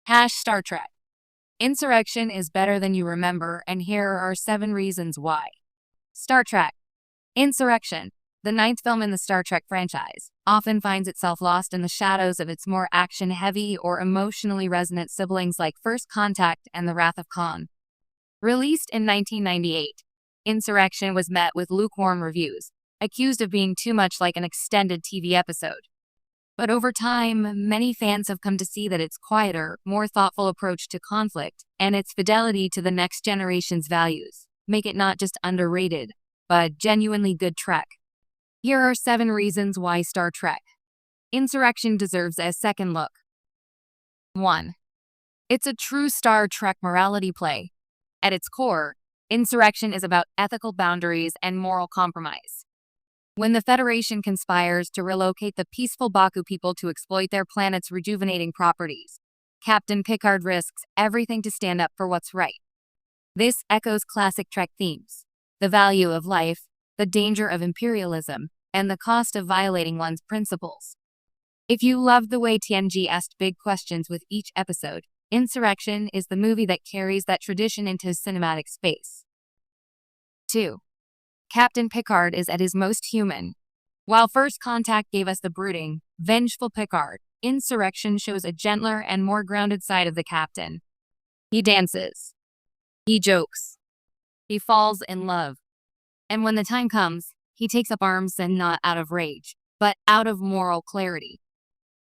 Star Trek. Insurrection is better than you remember, and here are 7 reasons why. Star Trek. Insurrection, the ninth film in the Star Trek franchise, often finds itself lost in the shadows of its more action-heavy or emotionally resonant siblings like First Contact and The Wrath of Khan. Released in 1998, Insurrection was met with lukewarm reviews, accused of being too much like an extended TV episode. But over time, many fans have come to see that its quieter, more thoughtful approach to conflict and its fidelity to the next generation's values make it not just underrated, but genuinely good Trek. Here are 7 reasons why Star Trek Insurrection deserves a second look. 1. It's a true Star Trek morality play. At its core, Insurrection is about ethical boundaries and moral compromise. When the Federation conspires to relocate the peaceful Baku people to exploit their planet's rejuvenating properties, Captain Picard risks everything to stand up for what's right. This echoes classic Trek themes: the value of life, the danger of imperialism, and the cost of violating one's principles. If you love the way TNG asked big questions with each episode, Insurrection is the movie that carries that tradition into cinematic space. 2. Captain Picard is at his most human. While First Contact gave us the brooding, vengeful Picard, Insurrection shows a gentler and more grounded side of the captain. He dances. He jokes. He falls in love. And when the time comes, he takes up arms, and not out of rage, but out of moral clarity.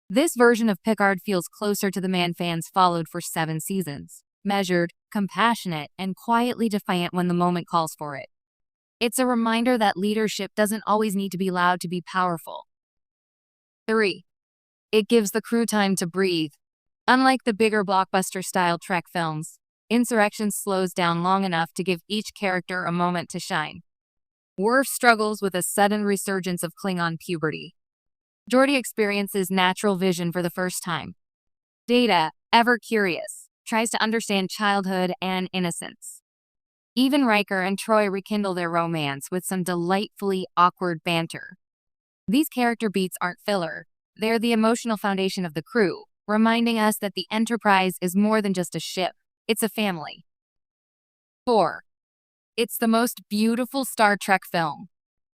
This version of Picard feels closer to the man fans followed for 7 seasons, measured, compassionate, and quietly defiant when the moment calls for it. It's a reminder that leadership doesn't always need to be loud to be powerful. 3. It gives the crew time to breathe. Unlike the bigger blockbuster-style Trek films, Insurrection slows down long enough to give each character a moment to shine. Worf struggles with a sudden resurgence of Klingon puberty. Geordi experiences natural vision for the first time. Data, ever curious, tries to understand childhood and innocence. Even Riker and Troy rekindle their romance with some delightfully awkward banter. These character beats aren't filler. They're the emotional foundation of the crew, reminding us that the Enterprise is more than just a ship. It's a family. 4. It's the most beautiful Star Trek film.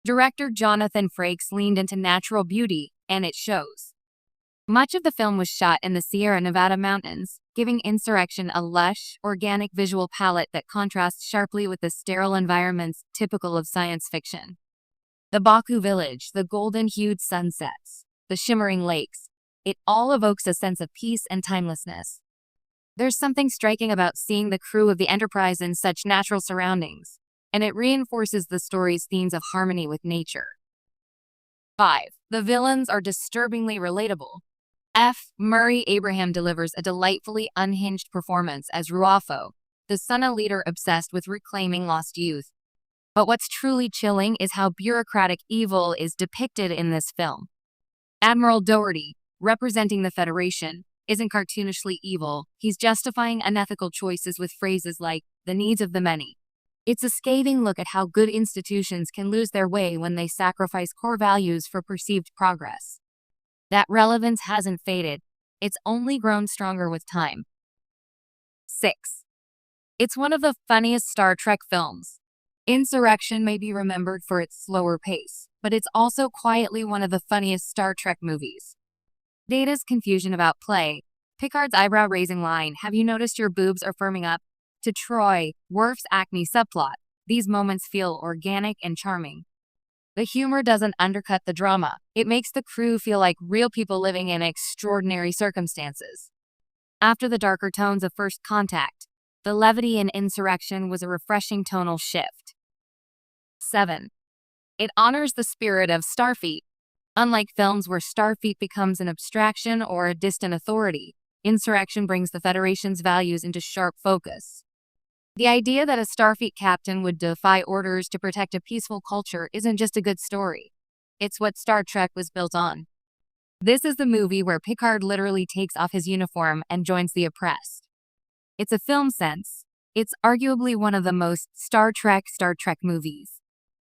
Director Jonathan Frakes leaned into natural beauty, and it shows. Much of the film was shot in the Sierra Nevada mountains, giving Insurrection a lush, organic visual palette that contrasts sharply with the sterile environments typical of science fiction. The Baku village, the golden-hued sunsets, the shimmering lakes, it all evokes a sense of peace and timelessness. There's something striking about seeing the crew of the Enterprise in such natural surroundings, and it reinforces the story's themes of harmony with nature. 5. The villains are disturbingly relatable. F. Murray Abraham delivers a delightfully unhinged performance as Ruafo, the Sunna leader obsessed with reclaiming lost youth. But what's truly chilling is how bureaucratic evil is depicted in this film. Admiral Doherty, representing the Federation, isn't cartoonishly evil. He's justifying unethical choices with phrases like, the needs of the many. It's a scathing look at how good institutions can lose their way when they sacrifice core values for perceived progress. That relevance hasn't faded. It's only grown stronger with time. 6. It's one of the funniest Star Trek films. Insurrection may be remembered for its slower pace, but it's also quietly one of the funniest Star Trek movies. Data's confusion about play, Picard's eyebrow-raising line, "Have you noticed your boobs are firming up?" to Troy, Worf's acne subplot. These moments feel organic and charming. The humor doesn't undercut the drama. It makes the crew feel like real people living in extraordinary circumstances. After the darker tones of First Contact, the levity in Insurrection was a refreshing tonal shift. 7. It honors the spirit of Starfleet. Unlike films where Starfleet becomes an abstraction or a distant authority, Insurrection brings the Federation's values into sharp focus. The idea that a Starfleet captain would defy orders to protect a peaceful culture isn't just a good story. It's what Star Trek was built on. This is the movie where Picard literally takes off his uniform and joins the oppressed. It's a film sense. It's arguably one of the most Star Trek movies.